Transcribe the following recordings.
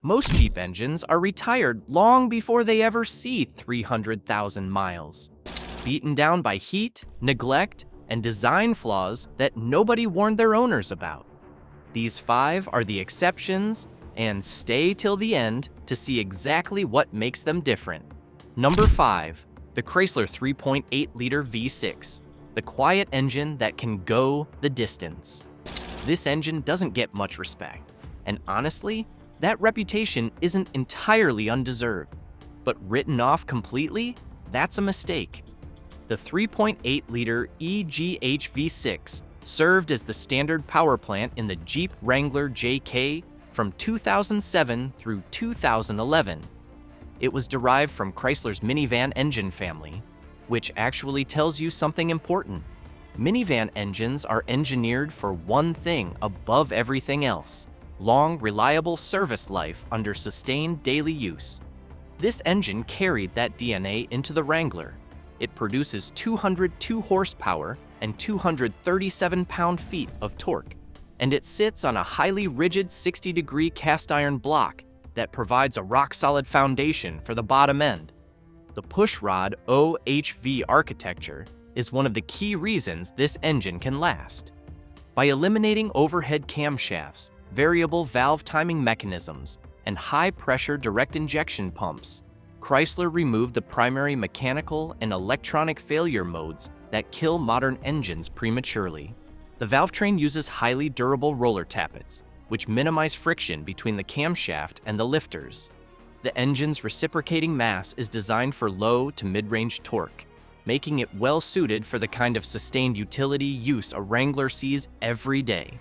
Most Jeep engines are retired long before they ever see 300,000 miles. Beaten down by heat, neglect, and design flaws that nobody warned their owners about. These 5 are the exceptions, and stay till the end to see exactly what makes them different. Number 5. The Chrysler 3.8-liter V6, the quiet engine that can go the distance. This engine doesn't get much respect, and honestly, that reputation isn't entirely undeserved. But written off completely? That's a mistake. The 3.8-liter EGH V6 served as the standard power plant in the Jeep Wrangler JK from 2007 through 2011. It was derived from Chrysler's minivan engine family, which actually tells you something important. Minivan engines are engineered for one thing above everything else: long, reliable service life under sustained daily use. This engine carried that DNA into the Wrangler. It produces 202 horsepower and 237 pound-feet of torque, and it sits on a highly rigid 60-degree cast iron block that provides a rock-solid foundation for the bottom end. The pushrod OHV architecture is one of the key reasons this engine can last. By eliminating overhead camshafts, variable valve timing mechanisms, and high-pressure direct injection pumps, Chrysler removed the primary mechanical and electronic failure modes that kill modern engines prematurely. The valve train uses highly durable roller tappets, which minimize friction between the camshaft and the lifters. The engine's reciprocating mass is designed for low to mid-range torque, making it well-suited for the kind of sustained utility use a Wrangler sees every day.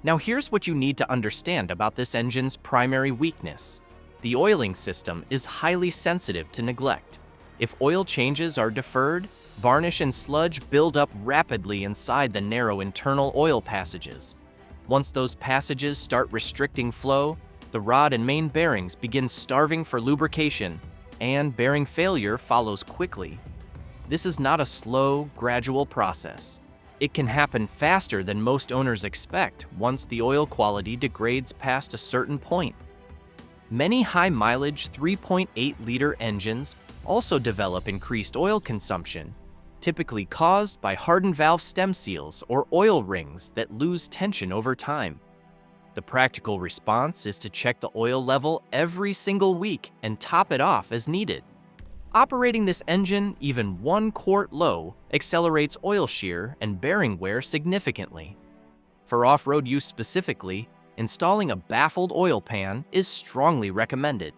Now here's what you need to understand about this engine's primary weakness. The oiling system is highly sensitive to neglect. If oil changes are deferred, varnish and sludge build up rapidly inside the narrow internal oil passages. Once those passages start restricting flow, the rod and main bearings begin starving for lubrication, and bearing failure follows quickly. This is not a slow, gradual process. It can happen faster than most owners expect once the oil quality degrades past a certain point. Many high-mileage 3.8-liter engines also develop increased oil consumption, typically caused by hardened valve stem seals or oil rings that lose tension over time. The practical response is to check the oil level every single week and top it off as needed. Operating this engine even 1 quart low accelerates oil shear and bearing wear significantly. For off-road use specifically, installing a baffled oil pan is strongly recommended.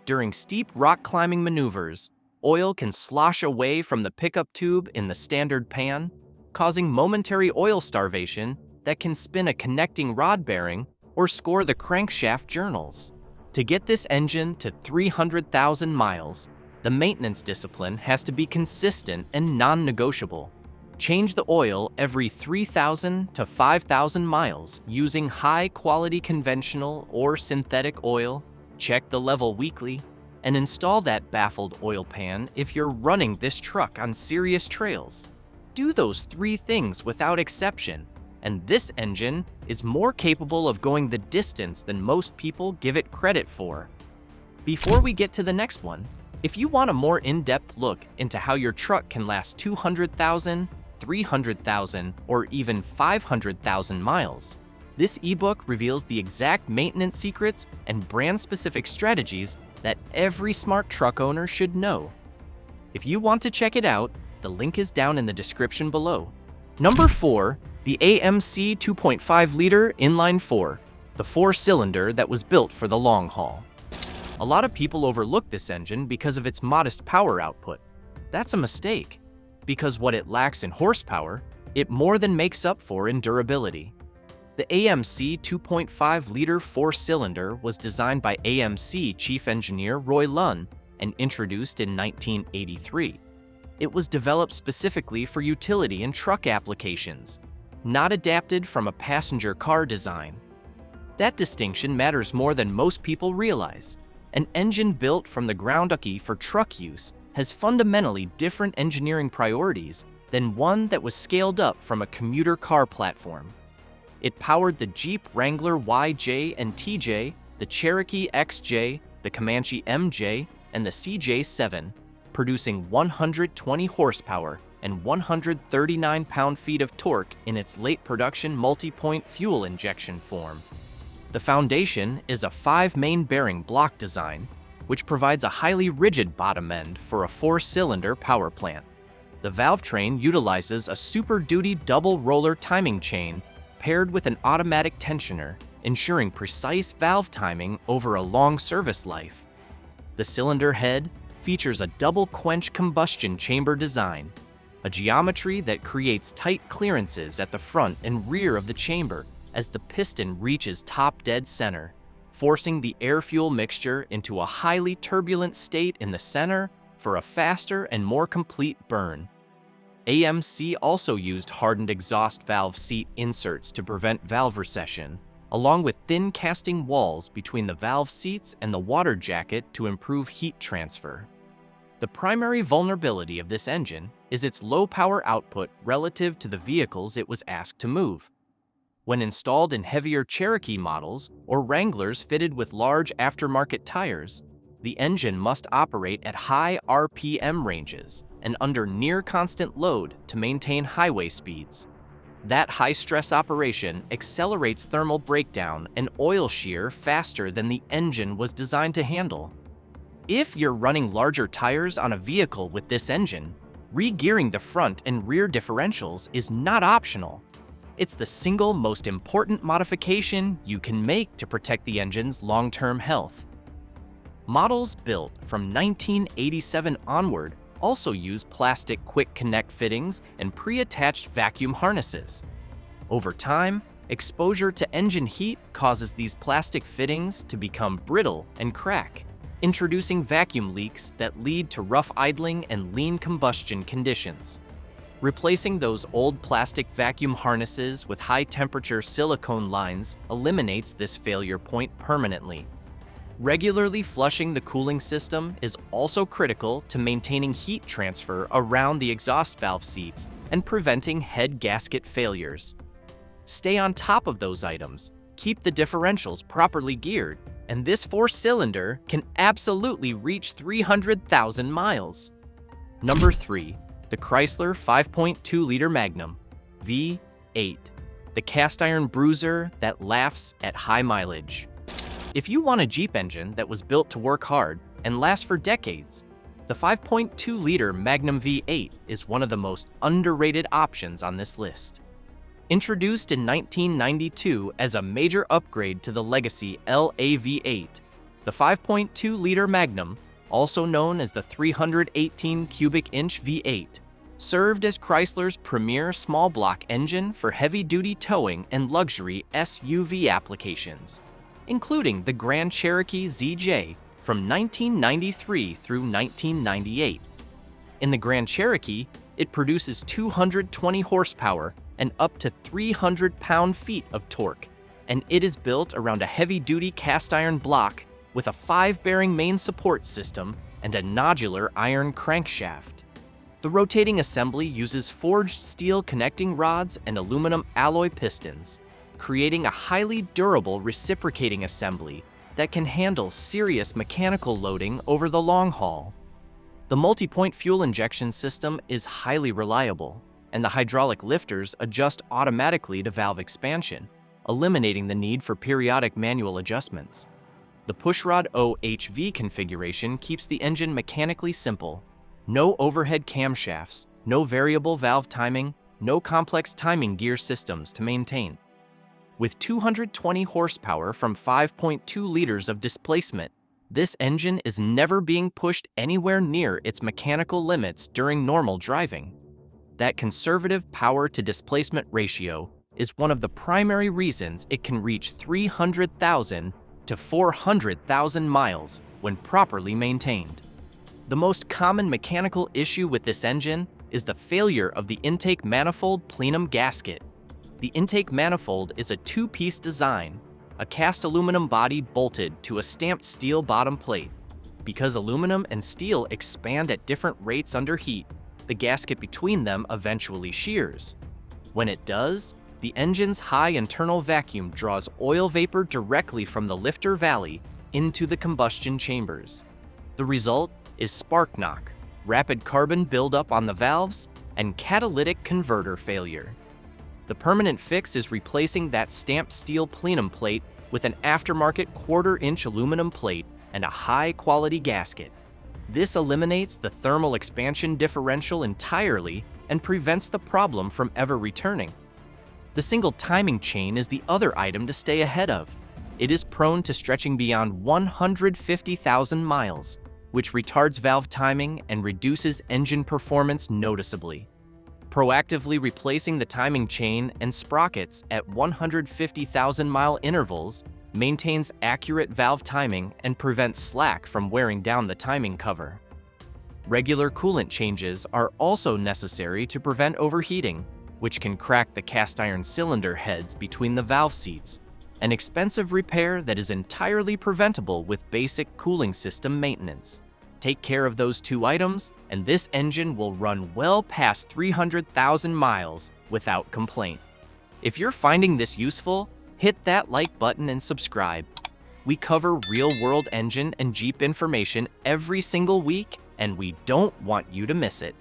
During steep rock climbing maneuvers, oil can slosh away from the pickup tube in the standard pan, causing momentary oil starvation that can spin a connecting rod bearing or score the crankshaft journals. To get this engine to 300,000 miles, the maintenance discipline has to be consistent and non-negotiable. Change the oil every 3,000 to 5,000 miles using high-quality conventional or synthetic oil, check the level weekly, and install that baffled oil pan if you're running this truck on serious trails. Do those 3 things without exception, and this engine is more capable of going the distance than most people give it credit for. Before we get to the next one, if you want a more in-depth look into how your truck can last 200,000, 300,000, or even 500,000 miles, this ebook reveals the exact maintenance secrets and brand-specific strategies that every smart truck owner should know. If you want to check it out, the link is down in the description below. Number 4, the AMC 2.5-liter inline-four, the 4-cylinder that was built for the long haul. A lot of people overlook this engine because of its modest power output. That's a mistake, because what it lacks in horsepower, it more than makes up for in durability. The AMC 2.5-liter 4-cylinder was designed by AMC chief engineer Roy Lunn and introduced in 1983. It was developed specifically for utility and truck applications, not adapted from a passenger car design. That distinction matters more than most people realize. An engine built from the ground up for truck use has fundamentally different engineering priorities than one that was scaled up from a commuter car platform. It powered the Jeep Wrangler YJ and TJ the Cherokee XJ, the Comanche MJ, and the CJ7, producing 120 horsepower and 139 pound-feet of torque in its late production multi-point fuel injection form. The foundation is a 5-main bearing block design, which provides a highly rigid bottom end for a 4-cylinder power plant. The valve train utilizes a Super Duty double roller timing chain paired with an automatic tensioner, ensuring precise valve timing over a long service life. The cylinder head features a double quench combustion chamber design, a geometry that creates tight clearances at the front and rear of the chamber as the piston reaches top dead center, forcing the air-fuel mixture into a highly turbulent state in the center for a faster and more complete burn. AMC also used hardened exhaust valve seat inserts to prevent valve recession, along with thin casting walls between the valve seats and the water jacket to improve heat transfer. The primary vulnerability of this engine is its low power output relative to the vehicles it was asked to move. When installed in heavier Cherokee models or Wranglers fitted with large aftermarket tires, the engine must operate at high RPM ranges and under near constant load to maintain highway speeds. That high-stress operation accelerates thermal breakdown and oil shear faster than the engine was designed to handle. If you're running larger tires on a vehicle with this engine, re-gearing the front and rear differentials is not optional. It's the single most important modification you can make to protect the engine's long-term health. Models built from 1987 onward also use plastic quick connect fittings and pre-attached vacuum harnesses. Over time, exposure to engine heat causes these plastic fittings to become brittle and crack, introducing vacuum leaks that lead to rough idling and lean combustion conditions. Replacing those old plastic vacuum harnesses with high-temperature silicone lines eliminates this failure point permanently. Regularly flushing the cooling system is also critical to maintaining heat transfer around the exhaust valve seats and preventing head gasket failures. Stay on top of those items, keep the differentials properly geared, and this 4-cylinder can absolutely reach 300,000 miles. Number 3. The Chrysler 5.2-liter Magnum V8, the cast-iron bruiser that laughs at high mileage. If you want a Jeep engine that was built to work hard and last for decades, the 5.2-liter Magnum V8 is one of the most underrated options on this list. Introduced in 1992 as a major upgrade to the legacy LA V8, the 5.2-liter Magnum, also known as the 318 cubic inch V8, served as Chrysler's premier small block engine for heavy-duty towing and luxury SUV applications, including the Grand Cherokee ZJ from 1993 through 1998. In the Grand Cherokee, it produces 220 horsepower and up to 300 pound-feet of torque, and it is built around a heavy-duty cast-iron block with a 5-bearing main support system and a nodular iron crankshaft. The rotating assembly uses forged steel connecting rods and aluminum alloy pistons, creating a highly durable reciprocating assembly that can handle serious mechanical loading over the long haul. The multi-point fuel injection system is highly reliable, and the hydraulic lifters adjust automatically to valve expansion, eliminating the need for periodic manual adjustments. The pushrod OHV configuration keeps the engine mechanically simple. No overhead camshafts, no variable valve timing, no complex timing gear systems to maintain. With 220 horsepower from 5.2 liters of displacement, this engine is never being pushed anywhere near its mechanical limits during normal driving. That conservative power-to-displacement ratio is one of the primary reasons it can reach 300,000 to 400,000 miles when properly maintained. The most common mechanical issue with this engine is the failure of the intake manifold plenum gasket. The intake manifold is a 2-piece design, a cast aluminum body bolted to a stamped steel bottom plate. Because aluminum and steel expand at different rates under heat, the gasket between them eventually shears. When it does, The engine's high internal vacuum draws oil vapor directly from the lifter valley into the combustion chambers. The result is spark knock, rapid carbon buildup on the valves, and catalytic converter failure. The permanent fix is replacing that stamped steel plenum plate with an aftermarket quarter-inch aluminum plate and a high-quality gasket. This eliminates the thermal expansion differential entirely and prevents the problem from ever returning. The single timing chain is the other item to stay ahead of. It is prone to stretching beyond 150,000 miles, which retards valve timing and reduces engine performance noticeably. Proactively replacing the timing chain and sprockets at 150,000-mile intervals maintains accurate valve timing and prevents slack from wearing down the timing cover. Regular coolant changes are also necessary to prevent overheating, which can crack the cast iron cylinder heads between the valve seats, an expensive repair that is entirely preventable with basic cooling system maintenance. Take care of those two items, and this engine will run well past 300,000 miles without complaint. If you're finding this useful, hit that like button and subscribe. We cover real-world engine and Jeep information every single week, and we don't want you to miss it.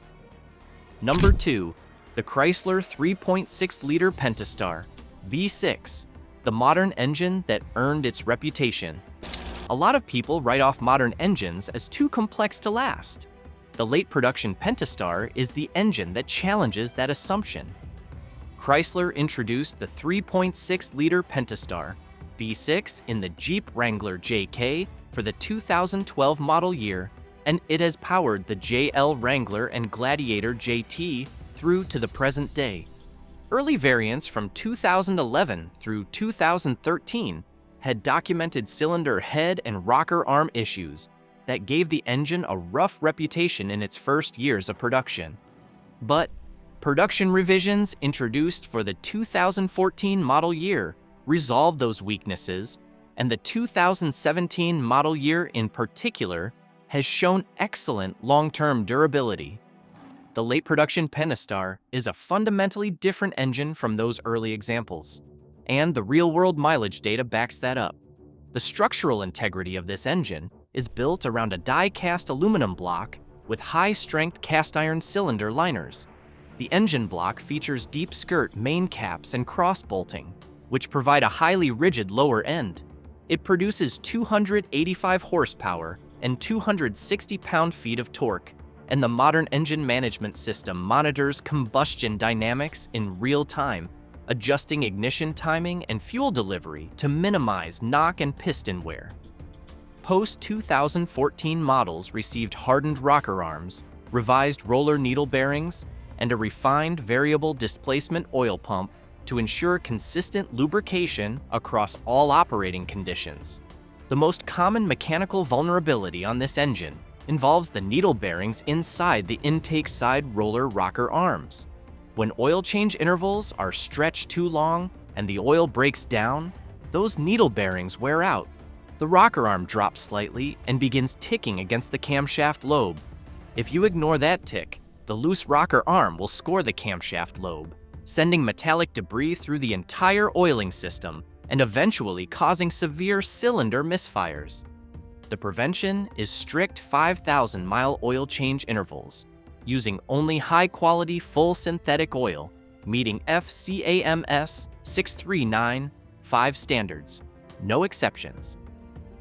Number 2. The Chrysler 3.6-liter Pentastar V6, the modern engine that earned its reputation. A lot of people write off modern engines as too complex to last. The late production Pentastar is the engine that challenges that assumption. Chrysler introduced the 3.6-liter Pentastar V6 in the Jeep Wrangler JK for the 2012 model year, and it has powered the JL Wrangler and Gladiator JT through to the present day. Early variants from 2011 through 2013 had documented cylinder head and rocker arm issues that gave the engine a rough reputation in its first years of production. But production revisions introduced for the 2014 model year resolved those weaknesses, and the 2017 model year in particular has shown excellent long-term durability. The late production Pentastar is a fundamentally different engine from those early examples, and the real-world mileage data backs that up. The structural integrity of this engine is built around a die-cast aluminum block with high-strength cast iron cylinder liners. The engine block features deep skirt main caps and cross bolting, which provide a highly rigid lower end. It produces 285 horsepower and 260 pound-feet of torque, and the modern engine management system monitors combustion dynamics in real time, adjusting ignition timing and fuel delivery to minimize knock and piston wear. Post-2014 models received hardened rocker arms, revised roller needle bearings, and a refined variable displacement oil pump to ensure consistent lubrication across all operating conditions. The most common mechanical vulnerability on this engine involves the needle bearings inside the intake side roller rocker arms. When oil change intervals are stretched too long and the oil breaks down, those needle bearings wear out. The rocker arm drops slightly and begins ticking against the camshaft lobe. If you ignore that tick, the loose rocker arm will score the camshaft lobe, sending metallic debris through the entire oiling system and eventually causing severe cylinder misfires. The prevention is strict 5,000-mile oil change intervals, using only high-quality full synthetic oil, meeting FCAMS 6395 standards, no exceptions.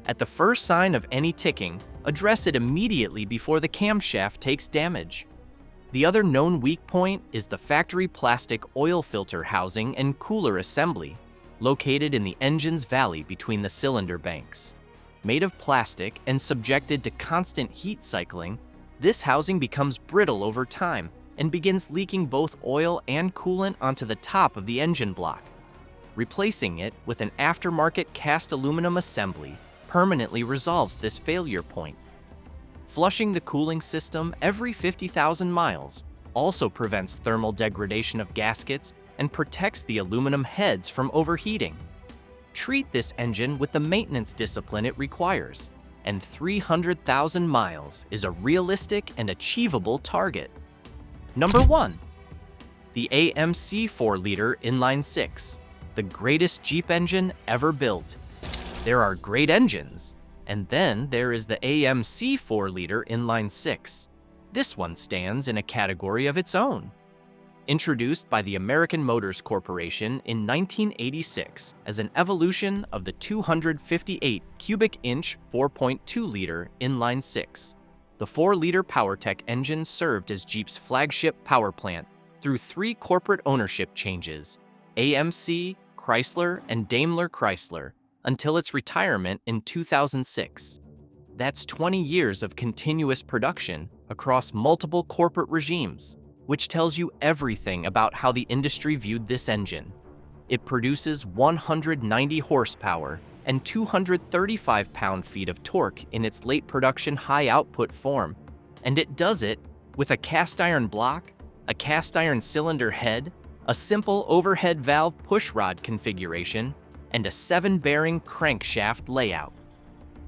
At the first sign of any ticking, address it immediately before the camshaft takes damage. The other known weak point is the factory plastic oil filter housing and cooler assembly, located in the engine's valley between the cylinder banks. Made of plastic and subjected to constant heat cycling, this housing becomes brittle over time and begins leaking both oil and coolant onto the top of the engine block. Replacing it with an aftermarket cast aluminum assembly permanently resolves this failure point. Flushing the cooling system every 50,000 miles also prevents thermal degradation of gaskets and protects the aluminum heads from overheating. Treat this engine with the maintenance discipline it requires, and 300,000 miles is a realistic and achievable target. Number 1. the AMC 4-liter inline-six, the greatest Jeep engine ever built. There are great engines, and then there is the AMC 4-liter inline-six. This one stands in a category of its own. Introduced by the American Motors Corporation in 1986 as an evolution of the 258 cubic inch 4.2-liter inline-six. The 4-liter PowerTech engine served as Jeep's flagship power plant through 3 corporate ownership changes, AMC, Chrysler, and Daimler Chrysler, until its retirement in 2006. That's 20 years of continuous production across multiple corporate regimes, which tells you everything about how the industry viewed this engine. It produces 190 horsepower and 235 pound-feet of torque in its late production high-output form, and it does it with a cast-iron block, a cast-iron cylinder head, a simple overhead valve pushrod configuration, and a 7-bearing crankshaft layout.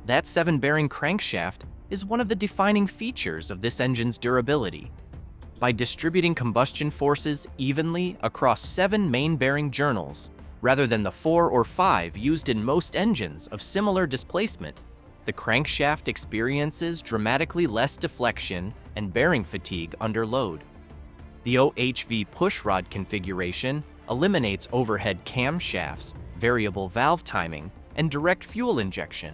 That 7-bearing crankshaft is one of the defining features of this engine's durability. By distributing combustion forces evenly across 7 main bearing journals, rather than the 4 or 5 used in most engines of similar displacement, the crankshaft experiences dramatically less deflection and bearing fatigue under load. The OHV pushrod configuration eliminates overhead camshafts, variable valve timing, and direct fuel injection,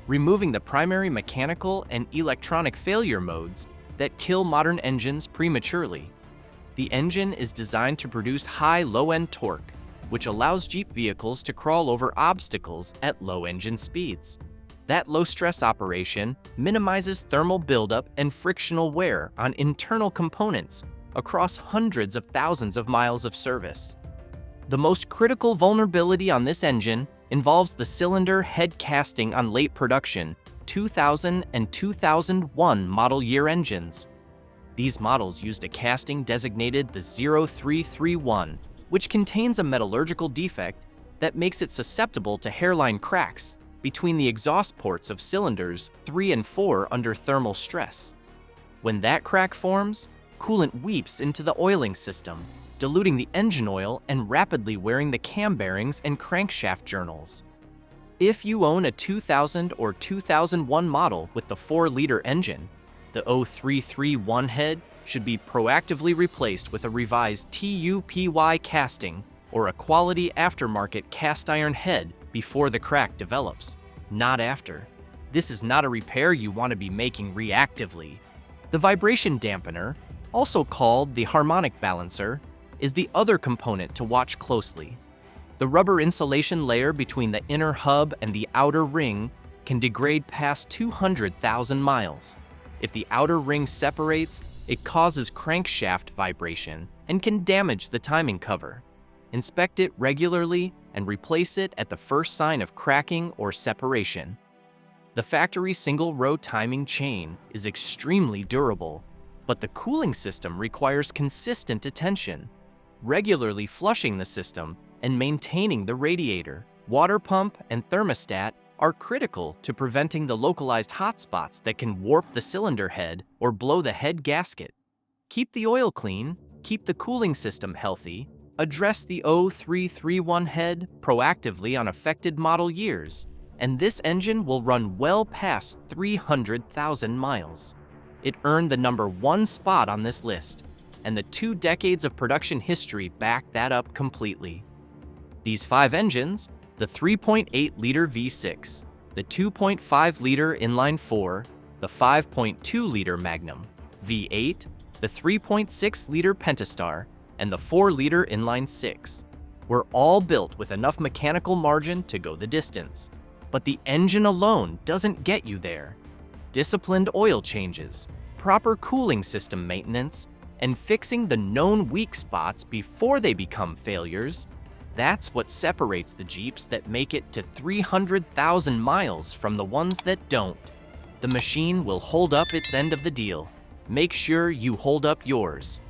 removing the primary mechanical and electronic failure modes that kill modern engines prematurely. The engine is designed to produce high low-end torque, which allows Jeep vehicles to crawl over obstacles at low engine speeds. That low-stress operation minimizes thermal buildup and frictional wear on internal components across hundreds of thousands of miles of service. The most critical vulnerability on this engine involves the cylinder head casting on late production 2000 and 2001 model year engines. These models used a casting designated the 0331, which contains a metallurgical defect that makes it susceptible to hairline cracks between the exhaust ports of cylinders 3 and 4 under thermal stress. When that crack forms, coolant weeps into the oiling system, diluting the engine oil and rapidly wearing the cam bearings and crankshaft journals. If you own a 2000 or 2001 model with the 4-liter engine, the 0331 head should be proactively replaced with a revised TUPY casting or a quality aftermarket cast iron head before the crack develops, not after. This is not a repair you want to be making reactively. The vibration dampener, also called the harmonic balancer, is the other component to watch closely. The rubber insulation layer between the inner hub and the outer ring can degrade past 200,000 miles. If the outer ring separates, it causes crankshaft vibration and can damage the timing cover. Inspect it regularly and replace it at the first sign of cracking or separation. The factory single-row timing chain is extremely durable, but the cooling system requires consistent attention. Regularly flushing the system and maintaining the radiator, water pump, and thermostat are critical to preventing the localized hotspots that can warp the cylinder head or blow the head gasket. Keep the oil clean, keep the cooling system healthy, address the 0331 head proactively on affected model years, and this engine will run well past 300,000 miles. It earned the #1 spot on this list, and the 2 decades of production history back that up completely. These 5 engines, the 3.8-liter V6, the 2.5-liter inline-four, the 5.2-liter Magnum V8, the 3.6-liter Pentastar, and the 4-liter inline-six, were all built with enough mechanical margin to go the distance. But the engine alone doesn't get you there. Disciplined oil changes, proper cooling system maintenance, and fixing the known weak spots before they become failures, that's what separates the Jeeps that make it to 300,000 miles from the ones that don't. The machine will hold up its end of the deal. Make sure you hold up yours.